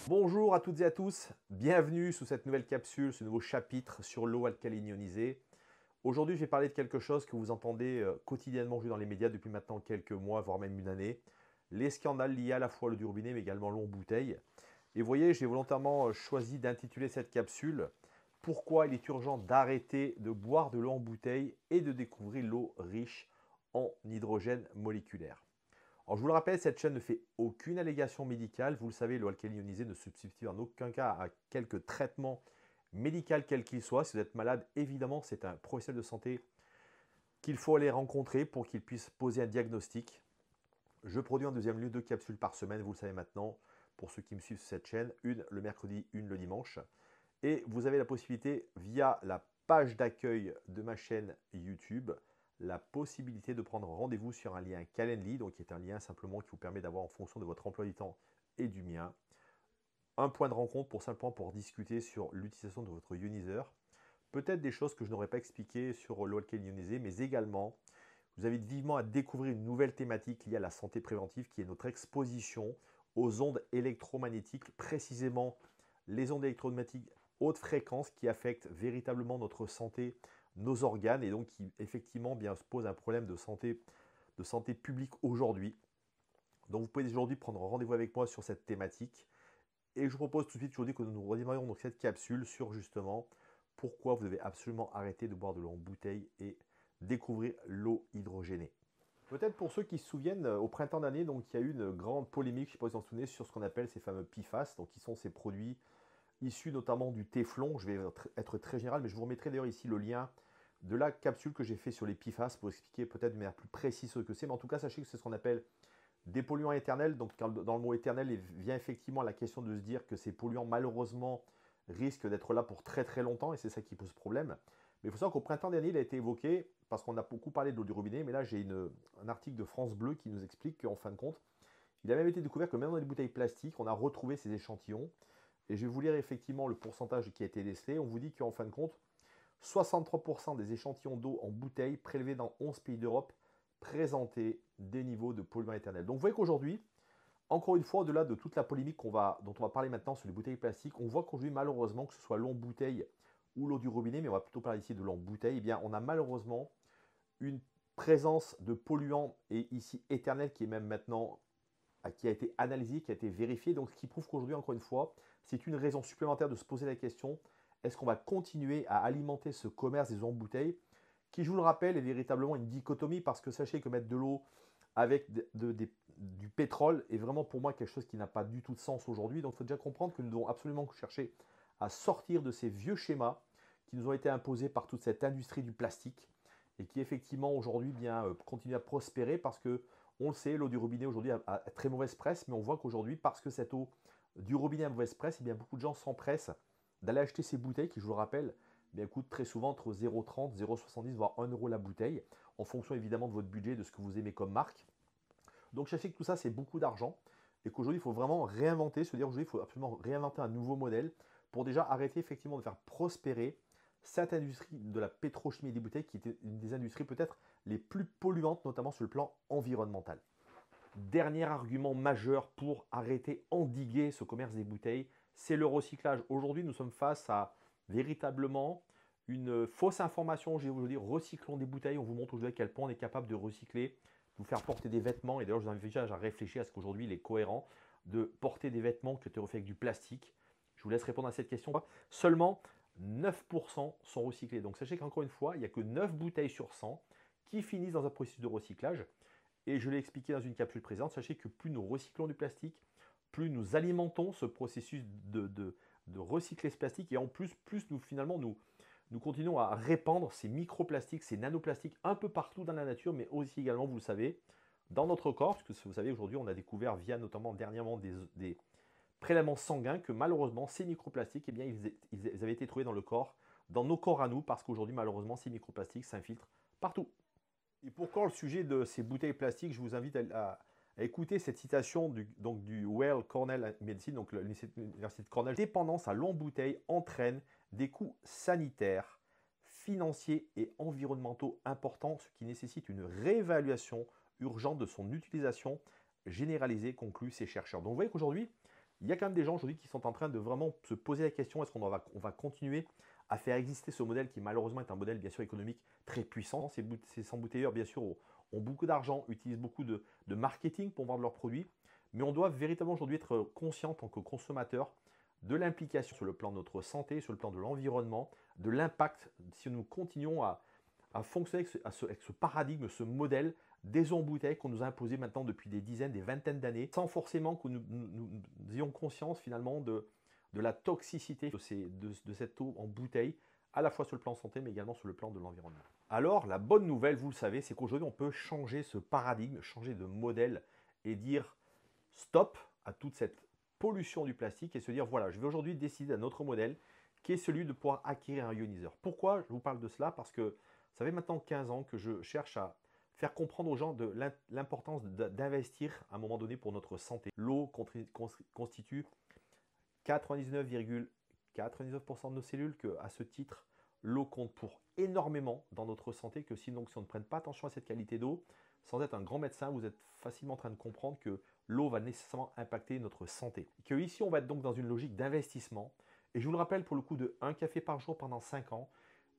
Bonjour à toutes et à tous, bienvenue sous cette nouvelle capsule, ce nouveau chapitre sur l'eau alcaline ionisée. Aujourd'hui, je vais parler de quelque chose que vous entendez quotidiennement dans les médias depuis maintenant quelques mois, voire même une année. Les scandales liés à la fois à l'eau du robinet, mais également l'eau en bouteille. Et vous voyez, j'ai volontairement choisi d'intituler cette capsule « Pourquoi il est urgent d'arrêter de boire de l'eau en bouteille et de découvrir l'eau riche en hydrogène moléculaire ». Alors, je vous le rappelle, cette chaîne ne fait aucune allégation médicale. Vous le savez, l'eau alcaline ionisée ne se substitue en aucun cas à quelque traitement médical quel qu'il soit. Si vous êtes malade, évidemment, c'est un professionnel de santé qu'il faut aller rencontrer pour qu'il puisse poser un diagnostic. Je produis en deuxième lieu 2 capsules par semaine, vous le savez maintenant, pour ceux qui me suivent sur cette chaîne, une le mercredi, une le dimanche. Et vous avez la possibilité, via la page d'accueil de ma chaîne YouTube, la possibilité de prendre rendez-vous sur un lien Calendly, donc qui est un lien simplement qui vous permet d'avoir en fonction de votre emploi du temps et du mien, un point de rencontre pour discuter sur l'utilisation de votre ioniseur, peut-être des choses que je n'aurais pas expliquées sur l'eau alcaline ionisée, mais également, je vous invite vivement à découvrir une nouvelle thématique liée à la santé préventive qui est notre exposition aux ondes électromagnétiques, précisément les ondes électromagnétiques haute fréquence qui affectent véritablement notre santé, nos organes et donc qui effectivement bien, se pose un problème de santé publique aujourd'hui. Donc vous pouvez aujourd'hui prendre rendez-vous avec moi sur cette thématique. Et je vous propose tout de suite aujourd'hui que nous redémarrions donc cette capsule sur justement pourquoi vous devez absolument arrêter de boire de l'eau en bouteille et découvrir l'eau hydrogénée. Peut-être pour ceux qui se souviennent, au printemps d'année, donc il y a eu une grande polémique, je ne sais pas si vous en souvenez, sur ce qu'on appelle ces fameux PFAS, donc qui sont ces produits issus notamment du téflon. Je vais être très général, mais je vous remettrai d'ailleurs ici le lien de la capsule que j'ai fait sur les PFAS pour expliquer peut-être de manière plus précise ce que c'est. Mais en tout cas, sachez que c'est ce qu'on appelle des polluants éternels. Donc dans le mot éternel, il vient effectivement la question de se dire que ces polluants, malheureusement, risquent d'être là pour très très longtemps et c'est ça qui pose problème. Mais il faut savoir qu'au printemps dernier, il a été évoqué, parce qu'on a beaucoup parlé de l'eau du robinet, mais là j'ai un article de France Bleu qui nous explique qu'en fin de compte, il a même été découvert que même dans les bouteilles plastiques, on a retrouvé ces échantillons. Et je vais vous lire effectivement le pourcentage qui a été décelé. On vous dit qu'en fin de compte, 63% des échantillons d'eau en bouteille prélevés dans 11 pays d'Europe présentaient des niveaux de polluants éternels. Donc vous voyez qu'aujourd'hui, encore une fois, au-delà de toute la polémique dont on va parler maintenant sur les bouteilles plastiques, on voit qu'aujourd'hui, malheureusement, que ce soit l'eau en bouteille ou l'eau du robinet, mais on va plutôt parler ici de l'eau en bouteille, eh bien, on a malheureusement une présence de polluants et ici éternels qui est même maintenant qui a été analysé, qui a été vérifié, donc ce qui prouve qu'aujourd'hui, encore une fois, c'est une raison supplémentaire de se poser la question, est-ce qu'on va continuer à alimenter ce commerce des eaux en bouteille, qui, je vous le rappelle, est véritablement une dichotomie, parce que sachez que mettre de l'eau avec du pétrole est vraiment pour moi quelque chose qui n'a pas du tout de sens aujourd'hui, donc il faut déjà comprendre que nous devons absolument chercher à sortir de ces vieux schémas qui nous ont été imposés par toute cette industrie du plastique, et qui effectivement aujourd'hui continue à prospérer parce que on le sait, l'eau du robinet aujourd'hui a très mauvaise presse, mais on voit qu'aujourd'hui, parce que cette eau du robinet a mauvaise presse, eh bien, beaucoup de gens s'empressent d'aller acheter ces bouteilles qui, je vous le rappelle, eh bien, coûtent très souvent entre 0,30, 0,70, voire 1 euro la bouteille, en fonction évidemment de votre budget, de ce que vous aimez comme marque. Donc sachez que tout ça, c'est beaucoup d'argent et qu'aujourd'hui, il faut vraiment réinventer, se dire aujourd'hui, il faut absolument réinventer un nouveau modèle pour déjà arrêter effectivement de faire prospérer cette industrie de la pétrochimie des bouteilles qui était une des industries peut-être les plus polluantes, notamment sur le plan environnemental. Dernier argument majeur pour arrêter, endiguer ce commerce des bouteilles, c'est le recyclage. Aujourd'hui, nous sommes face à véritablement une fausse information. Je vais vous dire, recyclons des bouteilles. On vous montre aujourd'hui à quel point on est capable de recycler, de vous faire porter des vêtements. Et d'ailleurs, je vous invite déjà à réfléchir à ce qu'aujourd'hui il est cohérent de porter des vêtements qui ont été refaits avec du plastique. Je vous laisse répondre à cette question. Seulement 9% sont recyclés. Donc sachez qu'encore une fois, il n'y a que 9 bouteilles sur 100 qui finissent dans un processus de recyclage. Et je l'ai expliqué dans une capsule présente, sachez que plus nous recyclons du plastique, plus nous alimentons ce processus de recycler ce plastique. Et en plus, nous continuons à répandre ces microplastiques, ces nanoplastiques un peu partout dans la nature, mais aussi également, vous le savez, dans notre corps, puisque vous savez, aujourd'hui, on a découvert via notamment dernièrement des prélèvements sanguins que malheureusement, ces microplastiques, eh bien, ils avaient été trouvés dans le corps, dans nos corps à nous, parce qu'aujourd'hui, malheureusement, ces microplastiques s'infiltrent partout. Et pour quand le sujet de ces bouteilles plastiques, je vous invite à écouter cette citation du Weill Cornell Medicine, donc l'université de Cornell. Dépendance à l'eau en bouteille entraîne des coûts sanitaires, financiers et environnementaux importants, ce qui nécessite une réévaluation urgente de son utilisation généralisée, concluent ces chercheurs. Donc vous voyez qu'aujourd'hui, il y a quand même des gens aujourd'hui qui sont en train de vraiment se poser la question, est-ce on va continuer à faire exister ce modèle qui malheureusement est un modèle bien sûr économique très puissant. Ces embouteilleurs bien sûr ont beaucoup d'argent, utilisent beaucoup de marketing pour vendre leurs produits, mais on doit véritablement aujourd'hui être conscient en tant que consommateur de l'implication sur le plan de notre santé, sur le plan de l'environnement, de l'impact si nous continuons à fonctionner avec ce paradigme, ce modèle des embouteilles qu'on nous a imposé maintenant depuis des dizaines, des vingtaines d'années, sans forcément que nous ayons conscience finalement de la toxicité de cette eau en bouteille, à la fois sur le plan santé, mais également sur le plan de l'environnement. Alors, la bonne nouvelle, vous le savez, c'est qu'aujourd'hui, on peut changer ce paradigme, changer de modèle et dire stop à toute cette pollution du plastique et se dire, voilà, je vais aujourd'hui décider d'un autre modèle qui est celui de pouvoir acquérir un ioniseur. Pourquoi je vous parle de cela? Parce que ça fait maintenant 15 ans que je cherche à faire comprendre aux gens de l'importance d'investir à un moment donné pour notre santé. L'eau constitue 99,99% de nos cellules, que à ce titre, l'eau compte pour énormément dans notre santé, que sinon, si on ne prenne pas attention à cette qualité d'eau, sans être un grand médecin, vous êtes facilement en train de comprendre que l'eau va nécessairement impacter notre santé. Que ici, on va être donc dans une logique d'investissement. Et je vous le rappelle, pour le coup de 1 café par jour pendant 5 ans,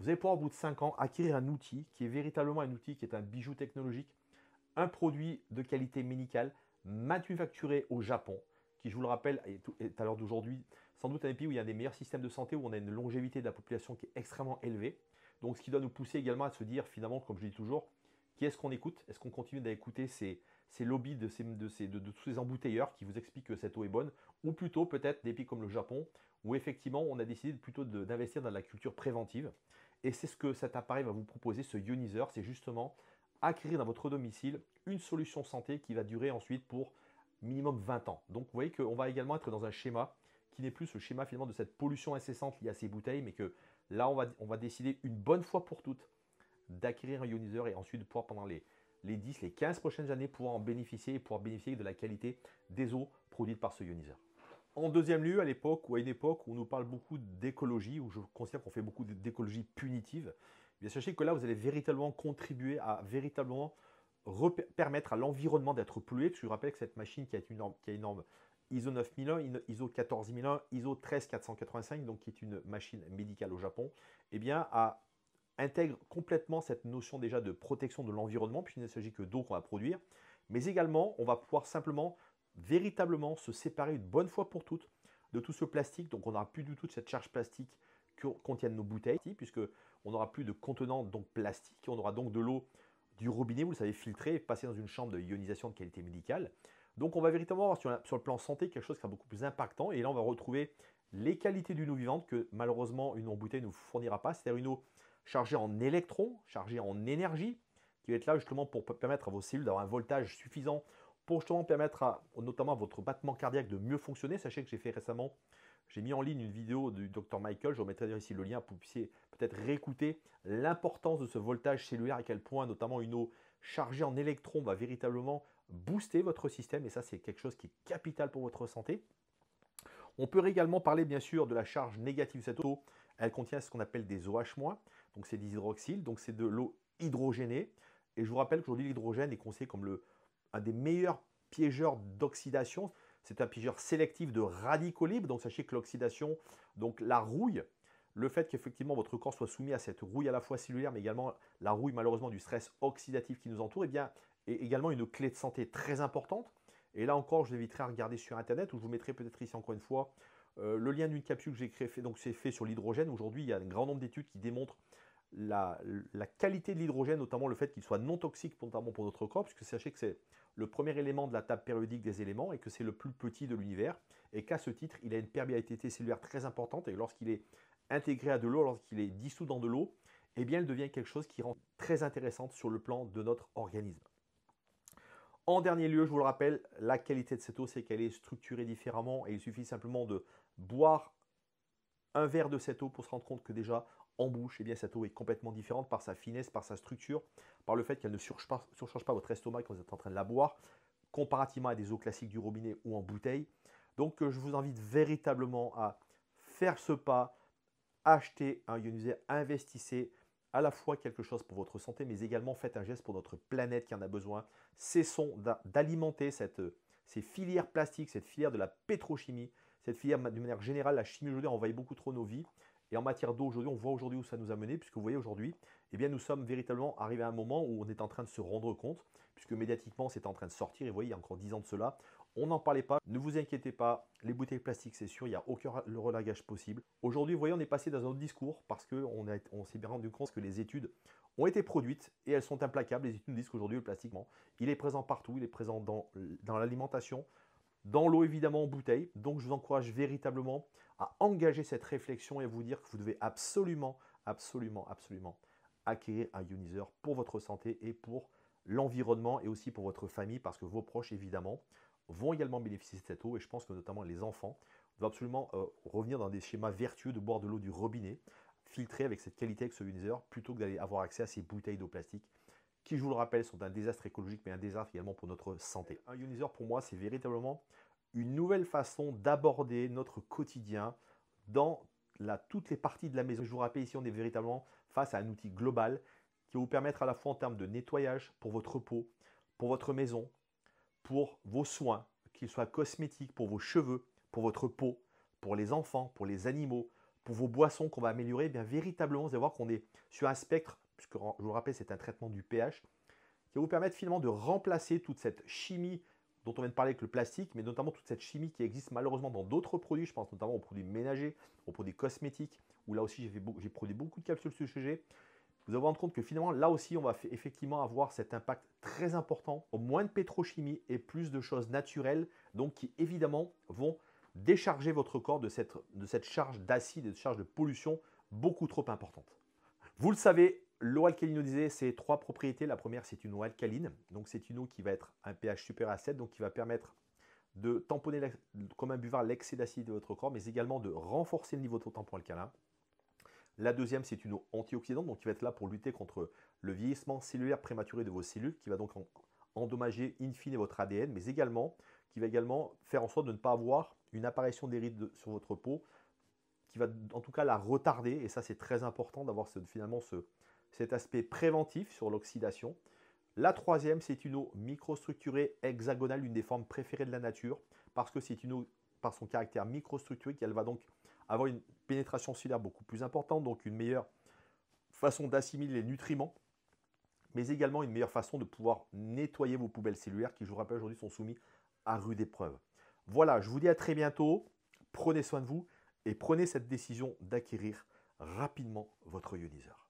vous allez pouvoir, au bout de 5 ans, acquérir un outil qui est véritablement un outil qui est un bijou technologique, un produit de qualité médicale manufacturé au Japon, qui, je vous le rappelle, est à l'heure d'aujourd'hui sans doute un des pays où il y a des meilleurs systèmes de santé, où on a une longévité de la population qui est extrêmement élevée. Donc, ce qui doit nous pousser également à se dire, finalement, comme je dis toujours, qui est-ce qu'on écoute? Est-ce qu'on continue d'écouter ces lobbies de tous ces embouteilleurs qui vous expliquent que cette eau est bonne, ou plutôt peut-être des pays comme le Japon, où effectivement on a décidé plutôt d'investir dans la culture préventive. Et c'est ce que cet appareil va vous proposer, ce ioniseur, c'est justement acquérir dans votre domicile une solution santé qui va durer ensuite pour minimum 20 ans. Donc vous voyez qu'on va également être dans un schéma qui n'est plus ce schéma finalement de cette pollution incessante liée à ces bouteilles, mais que là on va décider une bonne fois pour toutes d'acquérir un ioniseur et ensuite de pouvoir pendant les 10, les 15 prochaines années pouvoir en bénéficier et pouvoir bénéficier de la qualité des eaux produites par ce ioniseur. En deuxième lieu, à l'époque ou à une époque où on nous parle beaucoup d'écologie, où je considère qu'on fait beaucoup d'écologie punitive, eh bien sachez que là, vous allez véritablement contribuer à véritablement permettre à l'environnement d'être pollué. Je vous rappelle que cette machine qui a une norme ISO 9001, ISO 14001, ISO 13485, donc qui est une machine médicale au Japon, eh bien, intègre complètement cette notion déjà de protection de l'environnement, puisqu'il ne s'agit que d'eau qu'on va produire, mais également, on va pouvoir simplement véritablement se séparer une bonne fois pour toutes de tout ce plastique. Donc on n'aura plus du tout de cette charge plastique que contiennent nos bouteilles, puisque on n'aura plus de contenants donc plastique. On aura donc de l'eau du robinet, vous le savez, filtrée et passée dans une chambre de ionisation de qualité médicale. Donc on va véritablement avoir sur le plan santé quelque chose qui sera beaucoup plus impactant. Et là on va retrouver les qualités d'une eau vivante que malheureusement une eau en bouteille ne vous fournira pas. C'est-à-dire une eau chargée en électrons, chargée en énergie, qui va être là justement pour permettre à vos cellules d'avoir un voltage suffisant pour justement permettre notamment à votre battement cardiaque de mieux fonctionner. Sachez que j'ai fait récemment, j'ai mis en ligne une vidéo du Dr Michael, je remettrai ici le lien pour que vous puissiez peut-être réécouter l'importance de ce voltage cellulaire, à quel point notamment une eau chargée en électrons va véritablement booster votre système, et ça c'est quelque chose qui est capital pour votre santé. On peut également parler bien sûr de la charge négative de cette eau. Elle contient ce qu'on appelle des OH-, donc c'est des hydroxyles, donc c'est de l'eau hydrogénée. Et je vous rappelle qu'aujourd'hui l'hydrogène est considéré comme un des meilleurs piégeurs d'oxydation. C'est un piégeur sélectif de radicaux libres. Donc sachez que l'oxydation, donc la rouille, le fait qu'effectivement votre corps soit soumis à cette rouille à la fois cellulaire, mais également la rouille malheureusement du stress oxydatif qui nous entoure, eh bien, est également une clé de santé très importante. Et là encore, je vous inviterai à regarder sur Internet, où je vous mettrai peut-être ici encore une fois le lien d'une capsule que j'ai créée, donc c'est fait sur l'hydrogène. Aujourd'hui, il y a un grand nombre d'études qui démontrent la qualité de l'hydrogène, notamment le fait qu'il soit non toxique, notamment pour notre corps, puisque sachez que c'est le premier élément de la table périodique des éléments et que c'est le plus petit de l'univers, et qu'à ce titre, il a une perméabilité cellulaire très importante, et lorsqu'il est intégré à de l'eau, lorsqu'il est dissous dans de l'eau, eh bien, il devient quelque chose qui rend très intéressante sur le plan de notre organisme. En dernier lieu, je vous le rappelle, la qualité de cette eau, c'est qu'elle est structurée différemment, et il suffit simplement de boire un verre de cette eau pour se rendre compte que déjà, en bouche, eh bien, cette eau est complètement différente par sa finesse, par sa structure, par le fait qu'elle ne surcharge pas votre estomac quand vous êtes en train de la boire, comparativement à des eaux classiques du robinet ou en bouteille. Donc, je vous invite véritablement à faire ce pas, acheter un ioniseur, investissez à la fois quelque chose pour votre santé, mais également faites un geste pour notre planète qui en a besoin. Cessons d'alimenter ces filières plastiques, cette filière de la pétrochimie, cette filière de manière générale, la chimie aujourd'hui a envahi beaucoup trop nos vies. Et en matière d'eau aujourd'hui, on voit aujourd'hui où ça nous a mené, puisque vous voyez aujourd'hui, eh bien, nous sommes véritablement arrivés à un moment où on est en train de se rendre compte, puisque médiatiquement c'est en train de sortir, et vous voyez, il y a encore 10 ans de cela, on n'en parlait pas. Ne vous inquiétez pas, les bouteilles plastiques, c'est sûr, il n'y a aucun relagage possible. Aujourd'hui, vous voyez, on est passé dans un autre discours, parce qu'on s'est bien rendu compte que les études ont été produites, et elles sont implacables. Les études nous disent qu'aujourd'hui, le plastique, il est présent partout, il est présent dans l'alimentation, dans l'eau évidemment en bouteille. Donc je vous encourage véritablement à engager cette réflexion et à vous dire que vous devez absolument, absolument, absolument acquérir un ioniseur pour votre santé et pour l'environnement et aussi pour votre famille, parce que vos proches évidemment vont également bénéficier de cette eau, et je pense que notamment les enfants doivent absolument revenir dans des schémas vertueux de boire de l'eau du robinet filtrée avec cette qualité, avec ce ioniseur, plutôt que d'aller avoir accès à ces bouteilles d'eau plastique qui, je vous le rappelle, sont un désastre écologique, mais un désastre également pour notre santé. Un ioniseur, pour moi, c'est véritablement une nouvelle façon d'aborder notre quotidien dans toutes les parties de la maison. Je vous rappelle, ici, on est véritablement face à un outil global qui va vous permettre à la fois en termes de nettoyage pour votre peau, pour votre maison, pour vos soins, qu'ils soient cosmétiques, pour vos cheveux, pour votre peau, pour les enfants, pour les animaux, pour vos boissons qu'on va améliorer. Eh bien, véritablement, vous allez voir qu'on est sur un spectre, puisque je vous le rappelle, c'est un traitement du pH, qui va vous permettre finalement de remplacer toute cette chimie dont on vient de parler avec le plastique, mais notamment toute cette chimie qui existe malheureusement dans d'autres produits. Je pense notamment aux produits ménagers, aux produits cosmétiques, où là aussi j'ai produit beaucoup de capsules sur ce sujet. Vous allez vous rendre compte que finalement, là aussi, on va effectivement avoir cet impact très important, au moins de pétrochimie et plus de choses naturelles, donc qui évidemment vont décharger votre corps de cette charge d'acide et de charge de pollution beaucoup trop importante. Vous le savez, l'eau alcalinisée, c'est 3 propriétés. La première, c'est une eau alcaline. Donc, c'est une eau qui va être un pH supérieur à 7, donc qui va permettre de tamponner comme un buvard l'excès d'acidité de votre corps, mais également de renforcer le niveau de vos tampons alcalins. La deuxième, c'est une eau antioxydante, donc qui va être là pour lutter contre le vieillissement cellulaire prématuré de vos cellules, qui va donc endommager in fine votre ADN, mais également qui va également faire en sorte de ne pas avoir une apparition des rides sur votre peau, qui va en tout cas la retarder, et ça c'est très important d'avoir finalement cet aspect préventif sur l'oxydation. La troisième, c'est une eau microstructurée hexagonale, l'une des formes préférées de la nature, parce que c'est une eau, par son caractère microstructuré, qu'elle va donc avoir une pénétration cellulaire beaucoup plus importante, donc une meilleure façon d'assimiler les nutriments, mais également une meilleure façon de pouvoir nettoyer vos poubelles cellulaires qui, je vous rappelle, aujourd'hui sont soumis à rude épreuve. Voilà, je vous dis à très bientôt, prenez soin de vous et prenez cette décision d'acquérir rapidement votre ioniseur.